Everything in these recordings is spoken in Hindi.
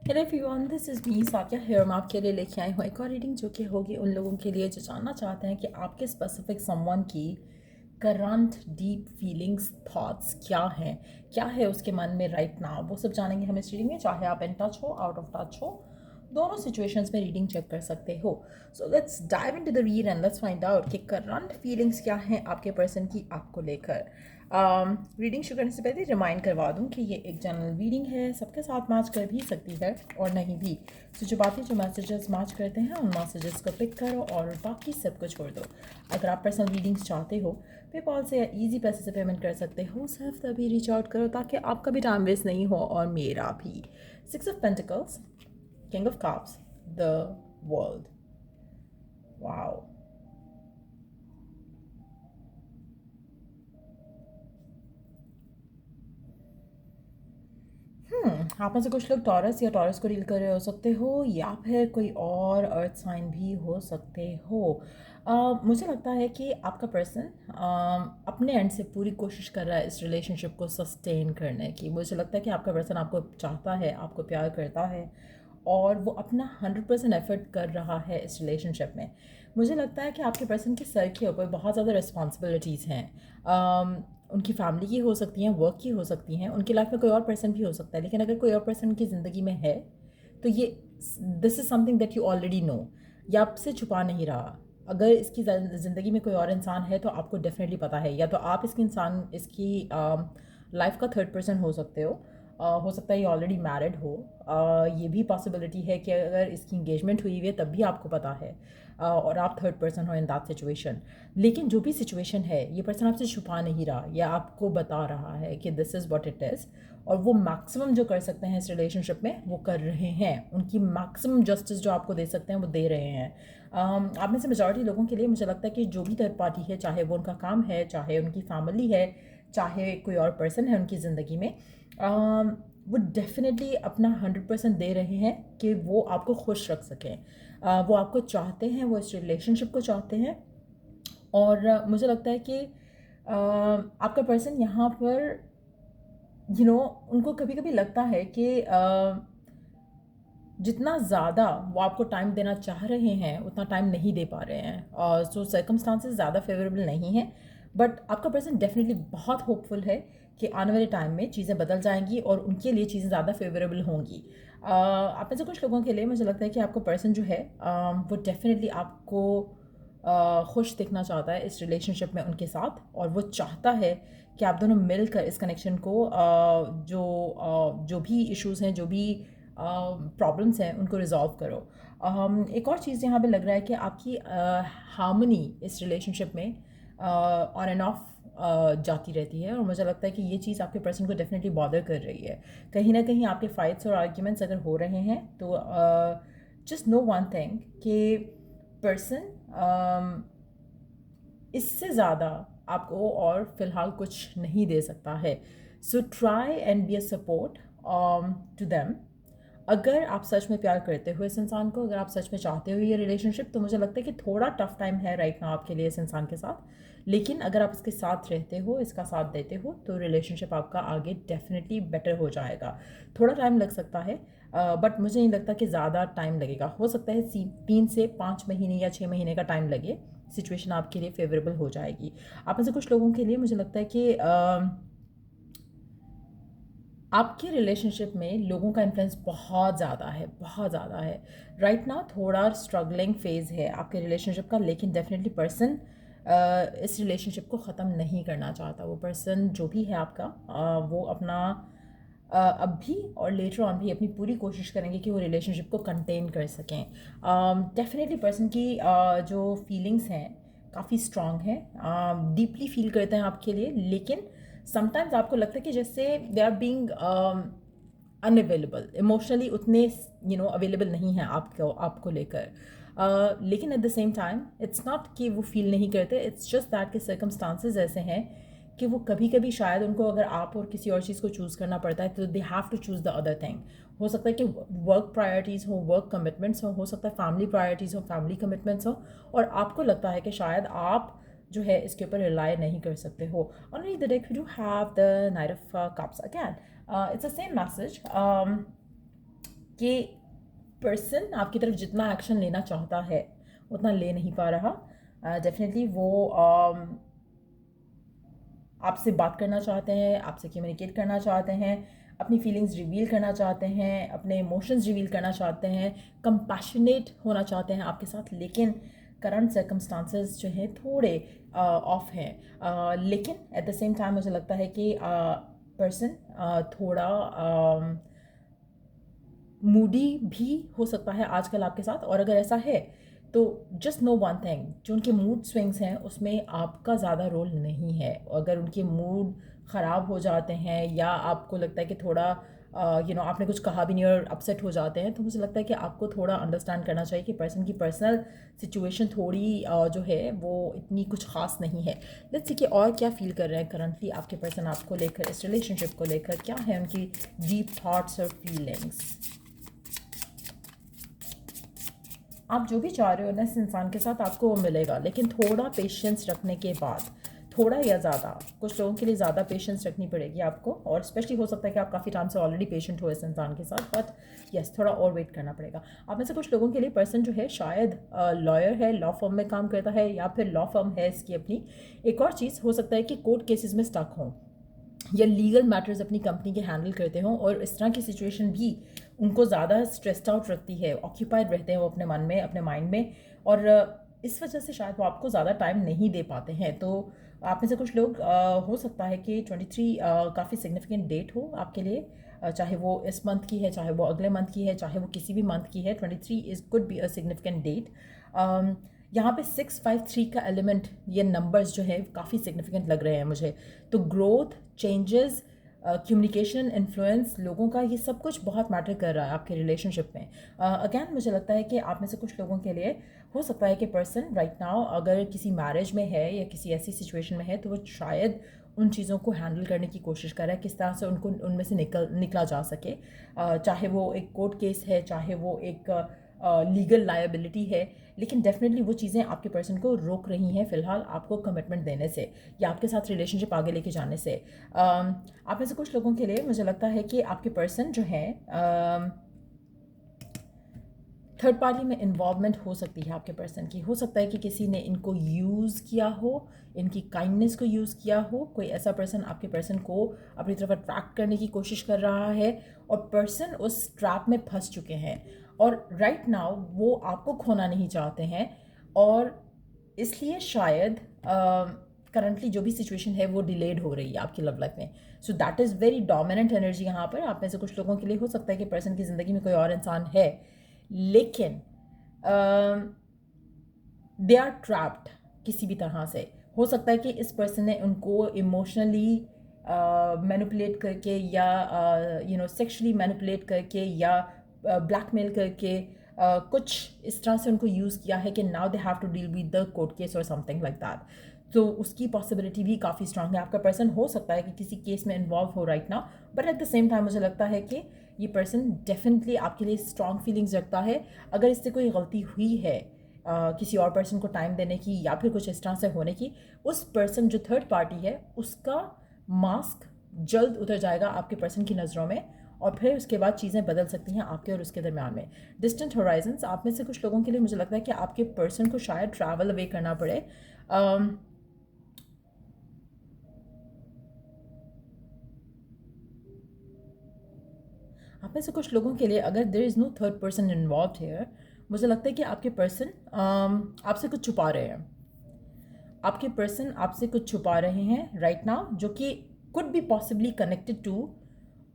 Hello everyone, this is me Sakia here. मैं आपके लिए लेके आई हूँ एक और रीडिंग जो कि होगी उन लोगों के लिए जो जानना चाहते हैं कि आपके स्पेसिफिक समवन की करंट डीप फीलिंग्स थॉट्स क्या है उसके मन में राइट नाउ। वो सब जानेंगे हम इस रीडिंग में, चाहे आप इन टच हो आउट ऑफ टच हो, दोनों सिचुएशंस में रीडिंग चेक कर सकते हो। So let's dive into the read and let's find out कि करंट फीलिंग्स क्या हैं आपके पर्सन की आपको लेकर। रीडिंग शुरू करने से पहले रिमाइंड करवा दूं कि ये एक जनरल रीडिंग है, सबके साथ मैच कर भी सकती है और नहीं भी। तो जो मैसेजेस मैच करते हैं उन मैसेजेस को पिक करो और बाकी सब को छोड़ दो। अगर आप पर्सनल रीडिंग्स चाहते हो पेपॉल से या ईजी पैसे से पेमेंट कर सकते हो, सिर्फ तभी रीच आउट करो ताकि आपका भी टाइम वेस्ट नहीं हो और मेरा भी। Six of pentacles, king of cups, the world. Wow. आप में से कुछ लोग टॉरस या टॉरस को डील कर रहे हो सकते हो, या फिर कोई और अर्थ साइन भी हो सकते हो। मुझे लगता है कि आपका पर्सन अपने एंड से पूरी कोशिश कर रहा है इस रिलेशनशिप को सस्टेन करने की। मुझे लगता है कि आपका पर्सन आपको चाहता है, आपको प्यार करता है और वो अपना 100% एफर्ट कर रहा है इस रिलेशनशिप में। मुझे लगता है कि आपके पर्सन के सर के ऊपर बहुत ज़्यादा रिस्पॉन्सिबिलिटीज़ हैं। उनकी फैमिली की हो सकती हैं, वर्क की हो सकती हैं, उनकी लाइफ में कोई और पर्सन भी हो सकता है। लेकिन अगर कोई और पर्सन उनकी ज़िंदगी में है तो ये this is something that you already know, या आपसे छुपा नहीं रहा। अगर इसकी ज़िंदगी में कोई और इंसान है तो आपको डेफिनेटली पता है, या तो आप इसकी लाइफ का थर्ड पर्सन हो सकते हो सकता है ये ऑलरेडी मैरिड हो। ये भी पॉसिबिलिटी है कि अगर इसकी इंगेजमेंट हुई हुई है तब भी आपको पता है और आप थर्ड पर्सन हो इन दैट सिचुएशन। लेकिन जो भी सिचुएशन है ये पर्सन आपसे छुपा नहीं रहा, या आपको बता रहा है कि this is what it is. और वो मैक्सिमम जो कर सकते हैं इस रिलेशनशिप में वो कर रहे हैं। उनकी मैक्सिमम जस्टिस जो आपको दे सकते हैं वो दे रहे हैं। आप में से मेजॉरिटी लोगों के लिए मुझे लगता है कि जो भी थर्ड पार्टी है, चाहे वो उनका काम है, चाहे उनकी फैमिली है, चाहे कोई और पर्सन है उनकी ज़िंदगी में, वो डेफिनेटली अपना 100% दे रहे हैं कि वो आपको खुश रख सकें। वो आपको चाहते हैं, वो इस रिलेशनशिप को चाहते हैं। और मुझे लगता है कि आपका पर्सन यहाँ पर उनको कभी कभी लगता है कि जितना ज़्यादा वो आपको टाइम देना चाह रहे हैं उतना टाइम नहीं दे पा रहे हैं, और सो सर्कमस्टांसेस ज़्यादा फेवरेबल नहीं है। बट आपका पर्सन डेफिनेटली बहुत होपफुल है कि आने वाले टाइम में चीज़ें बदल जाएंगी और उनके लिए चीज़ें ज़्यादा फेवरेबल होंगी। आप में से कुछ लोगों के लिए मुझे लगता है कि आपका पर्सन जो है वो डेफिनेटली आपको खुश दिखना चाहता है इस रिलेशनशिप में उनके साथ, और वो चाहता है कि आप दोनों मिलकर इस कनेक्शन को जो भी इश्यूज़ हैं, जो भी प्रॉब्लम्स हैं, उनको रिजॉल्व करो। एक और चीज़ यहाँ पे लग रहा है कि आपकी हार्मनी इस रिलेशनशिप में ऑन एंड ऑफ जाती रहती है, और मुझे लगता है कि ये चीज़ आपके पर्सन को डेफिनेटली बॉदर कर रही है। कहीं ना कहीं आपके फाइट्स और आर्ग्यूमेंट्स अगर हो रहे हैं तो जस्ट नो वन थिंग कि पर्सन इससे ज़्यादा आपको और फिलहाल कुछ नहीं दे सकता है। So try and be a support to them. अगर आप सच में प्यार करते हो इस इंसान को, अगर आप सच में चाहते हो ये रिलेशनशिप, तो मुझे लगता है कि थोड़ा टफ टाइम है राइट नाउ आपके लिए इस इंसान के साथ। लेकिन अगर आप इसके साथ रहते हो, इसका साथ देते हो, तो रिलेशनशिप आपका आगे डेफिनेटली बेटर हो जाएगा। थोड़ा टाइम लग सकता है बट मुझे नहीं लगता कि ज़्यादा टाइम लगेगा। हो सकता है 3 से 5 महीने या 6 महीने का टाइम लगे, सिचुएशन आपके लिए फेवरेबल हो जाएगी। आप में से कुछ लोगों के लिए मुझे लगता है कि आपके रिलेशनशिप में लोगों का इन्फ्लुएंस बहुत ज़्यादा है, बहुत ज़्यादा है। राइट नाउ थोड़ा स्ट्रगलिंग फेज़ है आपके रिलेशनशिप का, लेकिन डेफिनेटली पर्सन इस रिलेशनशिप को ख़त्म नहीं करना चाहता। वो पर्सन जो भी है आपका वो अपना अब भी और लेटर ऑन भी अपनी पूरी कोशिश करेंगे कि वो रिलेशनशिप को कंटेन कर सकें। डेफिनेटली पर्सन की जो फीलिंग्स हैं काफ़ी स्ट्रॉन्ग हैं, डीपली फील करते हैं आपके लिए, लेकिन समटाइम्स आपको लगता है कि जैसे they are being unavailable emotionally, उतने अवेलेबल नहीं हैं आपको आपको लेकर। लेकिन at the same time it's not कि वो फील नहीं करते, इट्स जस्ट दैट के सर्कमस्टांसेस ऐसे हैं कि वो कभी कभी शायद उनको अगर आप और किसी और चीज़ को चूज़ करना पड़ता है तो they have to choose the other thing. हो सकता है कि वर्क प्रायोरिटीज़ हो, वर्क कमिटमेंट्स हो सकता है फैमिली प्रायोरिटीज़ हो, फैमिली कमिटमेंट्स हो, और आपको लगता है कि शायद आप जो है इसके ऊपर रिलाई नहीं कर सकते हो। On the deck we do have the knight of cups again. It's the same message कि पर्सन आपकी तरफ जितना एक्शन लेना चाहता है उतना ले नहीं पा रहा। डेफिनेटली वो आपसे बात करना चाहते हैं, आपसे कम्युनिकेट करना चाहते हैं, अपनी फीलिंग्स रिवील करना चाहते हैं, अपने इमोशंस रिवील करना चाहते हैं, कंपैशनेट होना चाहते हैं आपके साथ, लेकिन करंट सर्कमस्टांसेस जो हैं थोड़े ऑफ हैं। लेकिन एट द सेम टाइम मुझे लगता है कि पर्सन थोड़ा मूडी भी हो सकता है आजकल आपके साथ। और अगर ऐसा है तो जस्ट नो वन थिंग, जो उनके मूड स्विंग्स हैं उसमें आपका ज़्यादा रोल नहीं है। अगर उनके मूड ख़राब हो जाते हैं या आपको लगता है कि थोड़ा आपने कुछ कहा भी नहीं और अपसेट हो जाते हैं, तो मुझे लगता है कि आपको थोड़ा अंडरस्टैंड करना चाहिए कि पर्सन की पर्सनल सिचुएशन थोड़ी जो है वो इतनी कुछ ख़ास नहीं है। लेट्स सी कि और क्या फील कर रहे हैं करंटली आपके पर्सन आपको लेकर, इस रिलेशनशिप को लेकर क्या है उनकी डीप थॉट्स और फीलिंग्स। आप जो भी चाह रहे हो ना इस इंसान के साथ आपको वो मिलेगा, लेकिन थोड़ा पेशेंस रखने के बाद, थोड़ा या ज़्यादा, कुछ लोगों के लिए ज़्यादा पेशेंस रखनी पड़ेगी आपको। और स्पेशली हो सकता है कि आप काफ़ी टाइम से ऑलरेडी पेशेंट हो इस इंसान के साथ, बट यस थोड़ा और वेट करना पड़ेगा। आप में से कुछ लोगों के लिए पर्सन जो है शायद लॉयर है, लॉ फर्म में काम करता है, या फिर लॉ फर्म है इसकी अपनी। एक और चीज़ हो सकता है कि कोर्ट केसेस में स्टक हों या लीगल मैटर्स अपनी कंपनी के हैंडल करते हों, और इस तरह की सिचुएशन भी उनको ज़्यादा स्ट्रेस्ड आउट रखती है, ऑक्यूपाइड रहते हैं वो अपने मन में, अपने माइंड में, और इस वजह से शायद वो आपको ज़्यादा टाइम नहीं दे पाते हैं। तो आप में से कुछ लोग हो सकता है कि 23 काफ़ी सिग्निफिकेंट डेट हो आपके लिए, चाहे वो इस मंथ की है, चाहे वो अगले मंथ की है, चाहे वो कुछ भी मंथ की है। 23 is could be a significant date. यहाँ पे 653 का एलिमेंट, ये नंबर्स जो है काफ़ी सिग्निफिकेंट लग रहे हैं मुझे। तो ग्रोथ, चेंजेस, कम्युनिकेशन, इन्फ्लुएंस, लोगों का, ये सब कुछ बहुत मैटर कर रहा है आपके रिलेशनशिप में। अगेन मुझे लगता है कि आप में से कुछ लोगों के लिए हो सकता है कि पर्सन राइट नाउ अगर किसी मैरिज में है या किसी ऐसी सिचुएशन में है, तो वो शायद उन चीज़ों को हैंडल करने की कोशिश कर रहा है, किस तरह से उनको उनमें से निकला जा सके। चाहे वो एक कोर्ट केस है, चाहे वो एक लीगल लायबिलिटी है, लेकिन डेफिनेटली वो चीज़ें आपके पर्सन को रोक रही हैं फ़िलहाल आपको कमिटमेंट देने से या आपके साथ रिलेशनशिप आगे लेके जाने से। आप में से कुछ लोगों के लिए मुझे लगता है कि आपके पर्सन जो है थर्ड पार्टी में इन्वॉल्वमेंट हो सकती है आपके पर्सन की। हो सकता है कि किसी ने इनको यूज़ किया हो, इनकी काइंडनेस को यूज़ किया हो। कोई ऐसा पर्सन आपके पर्सन को अपनी तरफ अट्रैक्ट करने की कोशिश कर रहा है और पर्सन उस ट्रैप में फंस चुके हैं, और राइट नाउ वो आपको खोना नहीं चाहते हैं, और इसलिए शायद करंटली जो भी सिचुएशन है वो डिलेड हो रही है आपकी लव लाइफ में। So that is very dominant energy यहाँ पर। आप में से कुछ लोगों के लिए हो सकता है कि पर्सन की ज़िंदगी में कोई और इंसान है, लेकिन दे आर ट्रैप्ड किसी भी तरह से। हो सकता है कि इस पर्सन ने उनको इमोशनली मैनिपुलेट करके या सेक्शुअली मैनिपुलेट करके या ब्लैकमेल करके कुछ इस तरह से उनको यूज़ किया है कि now they have to deal with the court case और समथिंग लाइक दैट। तो उसकी पॉसिबिलिटी भी काफ़ी स्ट्रांग है। आपका पर्सन हो सकता है कि किसी केस में इन्वॉल्व हो right now, but at the same time मुझे लगता है कि ये पर्सन डेफिनेटली आपके लिए स्ट्रांग फीलिंग्स रखता है। अगर इससे कोई गलती हुई है किसी और पर्सन को टाइम देने की या फिर कुछ इस तरह से होने की, उस पर्सन जो थर्ड पार्टी है उसका मास्क जल्द उतर जाएगा आपके पर्सन की नज़रों में, और फिर उसके बाद चीज़ें बदल सकती हैं आपके और उसके दरमियान में। डिस्टेंट होराइजन्स, आप में से कुछ लोगों के लिए मुझे लगता है कि आपके पर्सन को शायद ट्रैवल अवे करना पड़े। आप में से कुछ लोगों के लिए अगर there is no third person involve here, मुझे लगता है कि आपके पर्सन आपसे कुछ छुपा रहे हैं। आपके पर्सन आपसे कुछ छुपा रहे हैं राइट नाउ, जो कि could be possibly connected to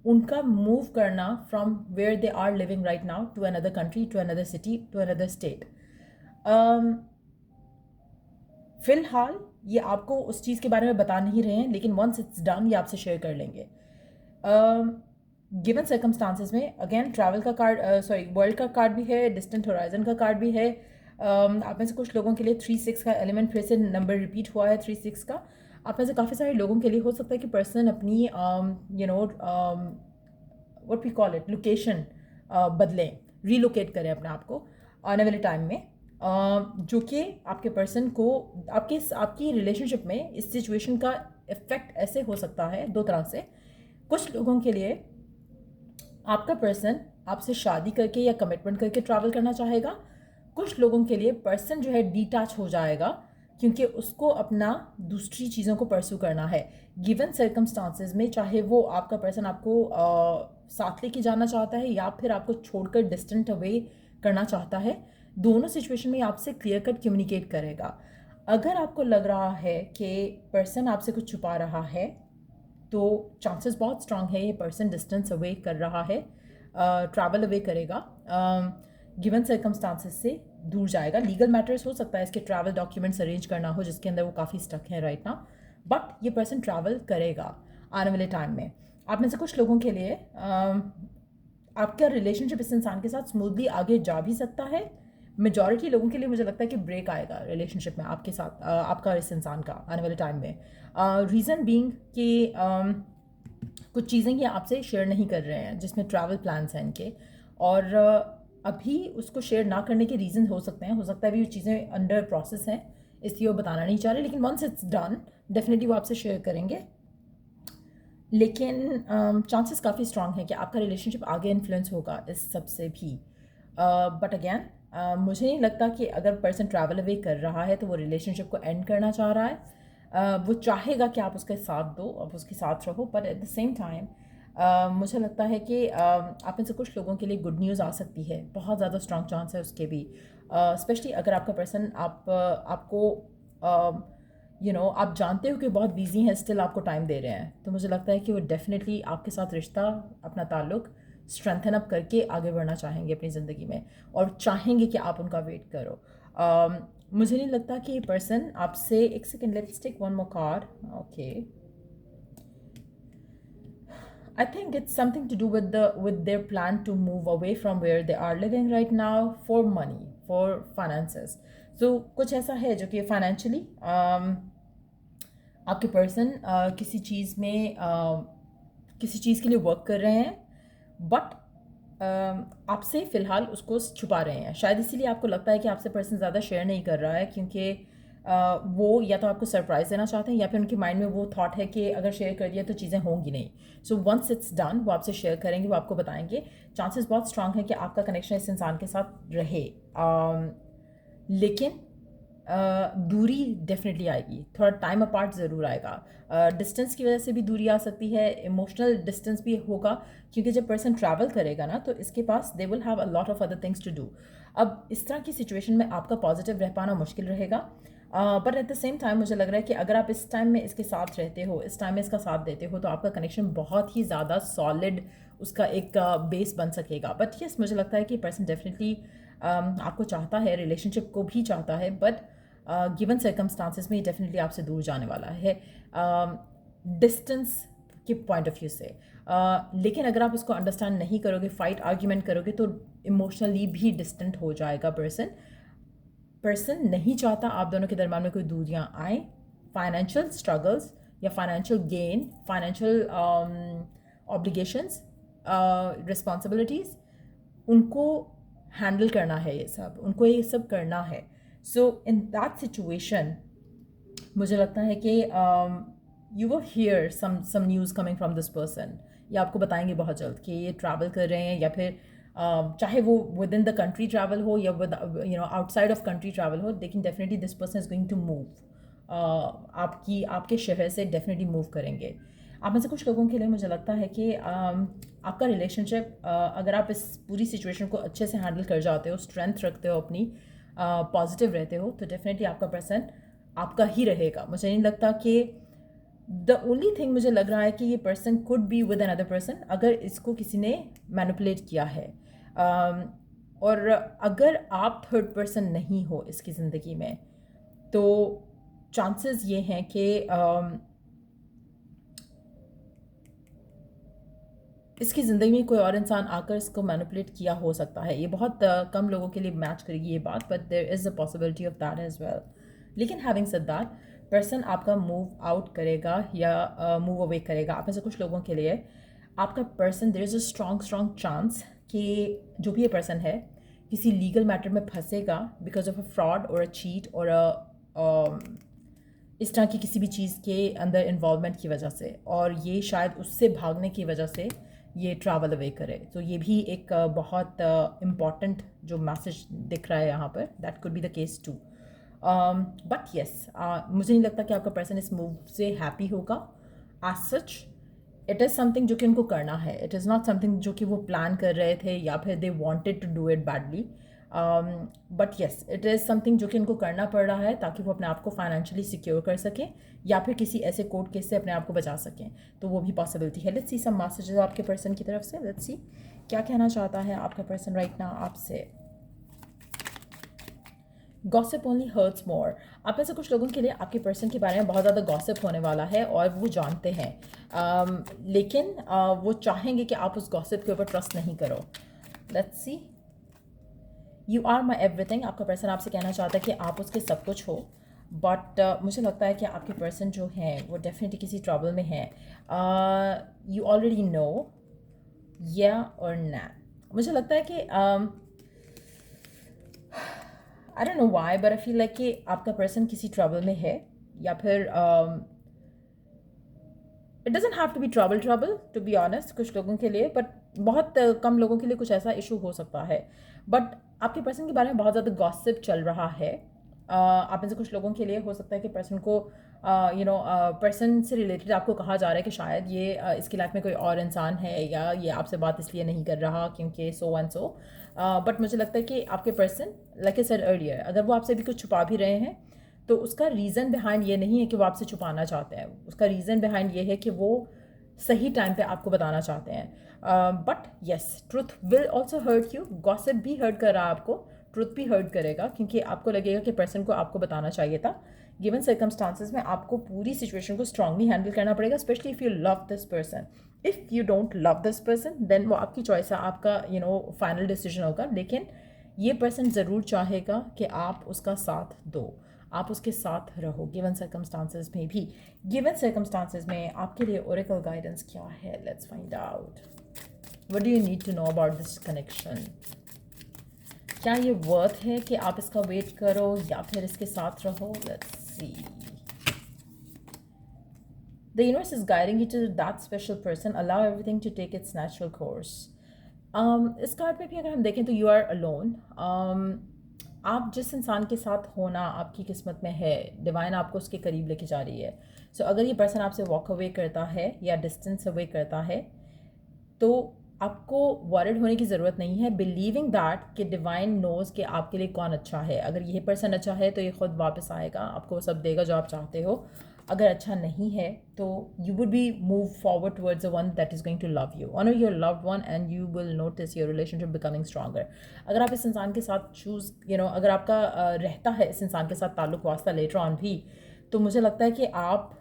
उनका मूव करना from where they are living right now to another country, to another city, to another state. फिलहाल ये आपको उस चीज़ के बारे में बता नहीं रहे हैं, लेकिन वंस इट्स डन ये आपसे शेयर कर लेंगे। गिवन सर्कमस्टांसेस में अगेन ट्रैवल का कार्ड, वर्ल्ड का कार्ड भी है, डिस्टेंट होराइजन का कार्ड भी है। आप में से कुछ लोगों के लिए 3-6 का एलिमेंट फिर से नंबर रिपीट हुआ है, 3-6 का। आप में से काफ़ी सारे लोगों के लिए हो सकता है कि पर्सन अपनी what we call it location बदलें, रीलोकेट करें अपने आप को आने वाले टाइम में, जो कि आपके पर्सन को आपकी रिलेशनशिप में इस सिचुएशन का इफ़ेक्ट ऐसे हो सकता है दो तरह से। कुछ लोगों के लिए आपका पर्सन आपसे शादी करके या कमिटमेंट करके ट्रैवल करना चाहेगा। कुछ लोगों के लिए पर्सन जो है डिटैच हो जाएगा क्योंकि उसको अपना दूसरी चीज़ों को परस्यू करना है गिवन सर्कमस्टांसेस में, चाहे वो आपका पर्सन आपको साथ लेके जाना चाहता है या फिर आपको छोड़कर डिस्टेंट अवे करना चाहता है। दोनों सिचुएशन में आपसे क्लियर कट कम्युनिकेट करेगा। अगर आपको लग रहा है कि पर्सन आपसे कुछ छुपा रहा है तो चांसेस बहुत स्ट्रांग है ये पर्सन डिस्टेंस अवे कर रहा है, ट्रैवल अवे करेगा, गिवन सर्कमस्टांसेस से दूर जाएगा। लीगल मैटर्स हो सकता है इसके ट्रैवल डॉक्यूमेंट्स अरेंज करना हो जिसके अंदर वो काफ़ी स्टक है राइट ना, बट ये पर्सन ट्रैवल करेगा आने वाले टाइम में। आप में से कुछ लोगों के लिए आपका रिलेशनशिप इस इंसान के साथ स्मूथली आगे जा भी सकता है। मेजॉरिटी लोगों के लिए मुझे लगता है कि ब्रेक आएगा रिलेशनशिप में आपके साथ, आपका इस इंसान का आने वाले टाइम में। रीज़न बीइंग कि कुछ चीज़ें ये आपसे शेयर नहीं कर रहे हैं जिसमें ट्रैवल प्लान्स हैं इनके, और अभी उसको शेयर ना करने के रीज़न हो सकते हैं, हो सकता है अभी वो चीज़ें अंडर प्रोसेस हैं इसलिए वो बताना नहीं चाह रहे, लेकिन वंस इट्स डन डेफिनेटली वो आपसे शेयर करेंगे। लेकिन चांसेस काफ़ी स्ट्रांग है कि आपका रिलेशनशिप आगे इन्फ्लुएंस होगा इस सब से भी। बट अगेन मुझे नहीं लगता कि अगर पर्सन ट्रैवल अवे कर रहा है तो वो रिलेशनशिप को एंड करना चाह रहा है। वो चाहेगा कि आप उसके साथ दो, आप उसके साथ रहो, but at the same time मुझे लगता है कि आप में से कुछ लोगों के लिए गुड न्यूज़ आ सकती है, बहुत ज़्यादा स्ट्रांग चांस है उसके भी, स्पेशली अगर आपका पर्सन आपको आप जानते हो कि बहुत बिजी हैं, स्टिल आपको टाइम दे रहे हैं, तो मुझे लगता है कि वो डेफिनेटली आपके साथ रिश्ता, अपना ताल्लुक स्ट्रेंथन अप करके आगे बढ़ना चाहेंगे अपनी ज़िंदगी में और चाहेंगे कि आप उनका वेट करो। मुझे नहीं लगता कि ये पर्सन आपसे, एक second let's take one more card, okay, I think it's something to do with their plan to move away from where they are living right now for money, for finances. So कुछ ऐसा है जो कि फाइनेंशियली आपके पर्सन किसी चीज़ में किसी चीज़ के लिए वर्क कर रहे हैं, बट आपसे फ़िलहाल उसको छुपा रहे हैं। शायद इसीलिए आपको लगता है कि आपसे पर्सन ज़्यादा शेयर नहीं कर रहा है क्योंकि वो या तो आपको सरप्राइज़ देना चाहते हैं या फिर उनके माइंड में वो थॉट है कि अगर शेयर कर दिया तो चीज़ें होंगी नहीं। सो वंस इट्स डन वो आपसे शेयर करेंगे, वो आपको बताएंगे। चांसेस बहुत स्ट्रांग है कि आपका कनेक्शन इस इंसान के साथ रहे, लेकिन दूरी डेफिनेटली आएगी, थोड़ा टाइम अपार्ट ज़रूर आएगा। डिस्टेंस की वजह से भी दूरी आ सकती है, इमोशनल डिस्टेंस भी होगा क्योंकि जब पर्सन ट्रैवल करेगा ना तो इसके पास they will have a lot of other things to do. अब इस तरह की सिचुएशन में आपका पॉजिटिव रह पाना मुश्किल रहेगा, but at the same time मुझे लग रहा है कि अगर आप इस टाइम में इसके साथ रहते हो, इस टाइम में इसका साथ देते हो, तो आपका कनेक्शन बहुत ही ज़्यादा सॉलिड उसका एक बेस बन सकेगा। बट यस, मुझे लगता है कि पर्सन डेफिनेटली आपको चाहता है, रिलेशनशिप को भी चाहता है, बट गिवन सर्कमस्टांसेस में डेफिनेटली आपसे दूर जाने वाला है डिस्टेंस के पॉइंट ऑफ व्यू से। लेकिन अगर आप उसको अंडरस्टैंड नहीं करोगे, फाइट आर्ग्यूमेंट करोगे, तो इमोशनली भी डिस्टेंट हो जाएगा पर्सन नहीं चाहता आप दोनों के दरम्यान में कोई दूरियां आए। फाइनेंशियल स्ट्रगल्स या financial gain, financial obligations, responsibilities, उनको हैंडल करना है, ये सब उनको ये सब करना है। सो इन दैट सिचुएशन मुझे लगता है कि you will hear some news coming from this person, या आपको बताएंगे बहुत जल्द कि ये ट्रैवल कर रहे हैं, या फिर चाहे वो within the country travel हो या with outside of country travel हो, लेकिन definitely this person is going to move, आपके शहर से डेफिनेटली मूव करेंगे। आप में से कुछ लोगों के लिए मुझे लगता है कि आपका रिलेशनशिप, अगर आप इस पूरी सिचुएशन को अच्छे से हैंडल कर जाते हो, स्ट्रेंथ रखते हो अपनी, पॉजिटिव रहते हो, तो डेफिनेटली आपका पर्सन आपका ही रहेगा। मुझे नहीं लगता कि द ओनली थिंग मुझे लग रहा है कि ये person could be with another person अगर इसको किसी ने मैनिपुलेट किया है, और अगर आप थर्ड पर्सन नहीं हो इसकी ज़िंदगी में, तो चांसेस ये हैं कि इसकी ज़िंदगी में कोई और इंसान आकर इसको मैनिपुलेट किया हो सकता है। ये बहुत कम लोगों के लिए मैच करेगी ये बात, but there is a possibility of that as well. लेकिन हैविंग सेड दैट, पर्सन आपका मूव आउट करेगा या मूव अवे करेगा। आप में से कुछ लोगों के लिए आपका person, there is a strong chance कि जो भी ये पर्सन है किसी लीगल मैटर में फंसेगा बिकॉज ऑफ अ फ्रॉड और अ चीट और इस तरह की किसी भी चीज़ के अंदर इन्वॉल्वमेंट की वजह से, और ये शायद उससे भागने की वजह से ये ट्रैवल अवे करे। तो ये भी एक बहुत इम्पॉर्टेंट जो मैसेज दिख रहा है यहाँ पर, that could be the case too. But yes, मुझे नहीं लगता कि आपका पर्सन इस मूव से हैप्पी होगा as such. It is something जो कि उनको करना है, इट इज़ नॉट समथिंग जो कि वो प्लान कर रहे थे या फिर they wanted to do it badly. But yes, it is something जो कि उनको करना पड़ रहा है ताकि वो अपने आप को फाइनेंशियली सिक्योर कर सकें या फिर किसी ऐसे कोर्ट केस से अपने आप को बचा सकें। तो वो भी पॉसिबिलिटी है। लेट्स सी सम मैसेजेस आपके पर्सन की तरफ से। लेट्स सी क्या कहना चाहता है आपका पर्सन राइट नाउ आपसे। गॉसिप ओनली हर्ट्स मोर। आप में से कुछ लोगों के लिए आपके पर्सन के बारे में बहुत ज़्यादा गॉसिप होने वाला है और वो जानते हैं, लेकिन वो चाहेंगे कि आप उस गॉसिप के ऊपर ट्रस्ट नहीं करो। Let's see, you are my everything. आपका पर्सन आपसे कहना चाहता है कि आप उसके सब कुछ हो, बट मुझे लगता है कि आपके पर्सन जो हैं वो डेफिनेटली किसी ट्रबल में हैं। यू ऑलरेडी नो, या और ना। मुझे लगता है कि I don't know why but I feel like कि आपका पर्सन किसी ट्रबल में है, या फिर it doesn't have to be trouble to be honest कुछ लोगों के लिए, बट बहुत कम लोगों के लिए कुछ ऐसा इशू हो सकता है। बट आपके पर्सन के बारे में बहुत ज़्यादा गॉसिप चल रहा है। आप में से कुछ लोगों के लिए हो सकता है कि पर्सन को पर्सन से रिलेटेड आपको कहा जा रहा है कि शायद ये इसकी लाइफ में कोई और इंसान है, या ये आपसे बात इसलिए नहीं कर रहा क्योंकि सो एंड सो। बट मुझे लगता है कि आपके person, like I said earlier, अगर वो आपसे भी कुछ छुपा भी रहे हैं तो उसका रीज़न बिहाइंड ये नहीं है कि वो आपसे छुपाना चाहते हैं। उसका रीज़न बिहाइंड ये है कि वो सही टाइम पे आपको बताना चाहते हैं। But yes, truth will also hurt you. Gossip भी हर्ट कर रहा है आपको, ट्रुथ भी हर्ट करेगा, क्योंकि आपको लगेगा कि पर्सन को आपको बताना चाहिए था। गिवन सर्कमस्टांसिस में आपको पूरी सिचुएशन को स्ट्रांगली हैंडल करना पड़ेगा, specially if you love this person. If you don't love this person then वो आपकी चॉइस है, आपका फाइनल डिसीजन होगा। लेकिन ये पर्सन ज़रूर चाहेगा कि आप उसका साथ दो, आप उसके साथ रहो गिवन सर्कमस्टांसिस में भी। गिवन सर्कमस्टांसिस में आपके लिए ओरेकल गाइडेंस क्या है? Let's find out. What do you need to know about this connection? क्या ये वर्थ है कि आप इसका वेट करो या फिर इसके साथ रहो? Let's see. The universe is guiding you to that special person. Allow everything to take its natural course. इस कार्ड में भी अगर हम देखें तो you are alone. आप जिस इंसान के साथ होना आपकी किस्मत में है, डिवाइन आपको उसके करीब लेके जा रही है। सो अगर ये पर्सन आपसे वॉक अवे करता है या डिस्टेंस अवे करता है तो आपको वॉरिड होने की ज़रूरत नहीं है। बिलीविंग दैट कि डिवाइन नोज़ कि आपके लिए कौन अच्छा है। अगर ये पर्सन अच्छा है तो ये खुद वापस आएगा, आपको वो सब देगा जो आप चाहते हो। अगर अच्छा नहीं है तो you would be move forward towards the one that is going to love you, honour your loved one, and you will notice your relationship becoming stronger. अगर आप इस इंसान के साथ चूज़ अगर आपका रहता है इस इंसान के साथ ताल्लुक वास्ता लेटर ऑन भी, तो मुझे लगता है कि आप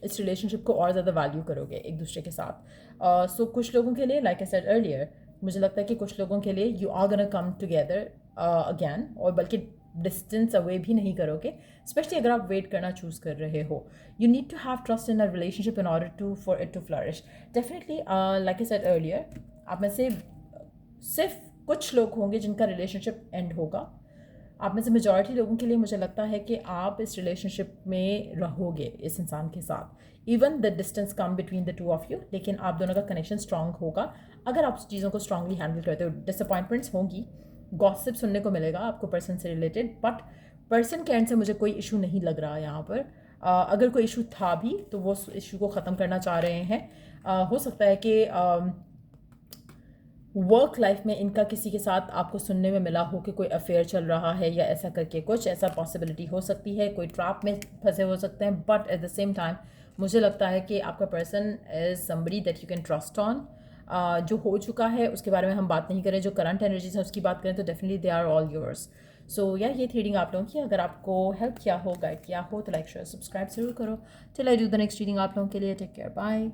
इस रिलेशनशिप को और ज़्यादा वैल्यू करोगे एक दूसरे के साथ। सो कुछ लोगों के लिए, लाइक आई सेड अर्लियर, मुझे लगता है कि कुछ लोगों के लिए you are gonna come together again, और बल्कि डिस्टेंस अवे भी नहीं करोगे, स्पेशली अगर आप वेट करना चूज़ कर रहे हो। You need to have trust in a relationship in order to for it to flourish. Definitely like I said earlier, आप में से सिर्फ कुछ लोग होंगे जिनका रिलेशनशिप एंड होगा। आप में से मेजॉरिटी लोगों के लिए मुझे लगता है कि आप इस रिलेशनशिप में रहोगे इस इंसान के साथ, even the distance come between the two of you, लेकिन आप दोनों का कनेक्शन स्ट्रांग होगा अगर आप चीज़ों को स्ट्रांगली हैंडल करते हो। डिसअपॉइंटमेंट्स होंगी, गॉसिप सुनने को मिलेगा आपको पर्सन से रिलेटेड, बट पर्सन के एंड से मुझे कोई इशू नहीं लग रहा यहाँ पर। अगर कोई इशू था भी तो वो इशू को ख़त्म करना चाह रहे हैं। हो सकता है कि वर्क लाइफ में इनका किसी के साथ आपको सुनने में मिला हो कि कोई अफेयर चल रहा है या ऐसा करके कुछ, ऐसा पॉसिबिलिटी हो सकती है। कोई ट्रैप में फंसे हो सकते हैं, but at the same time मुझे लगता है कि आपका person is somebody that you can trust on. जो हो चुका है उसके बारे में हम बात नहीं करें, जो करंट एनर्जीज है उसकी बात करें तो definitely they are all yours. So या ये रीडिंग आप लोगों की अगर आपको हेल्प किया हो, गाइड किया हो, तो लाइक शेयर सब्सक्राइब जरूर करो। Till I do the next reading आप लोगों के लिए, टेक केयर, बाय।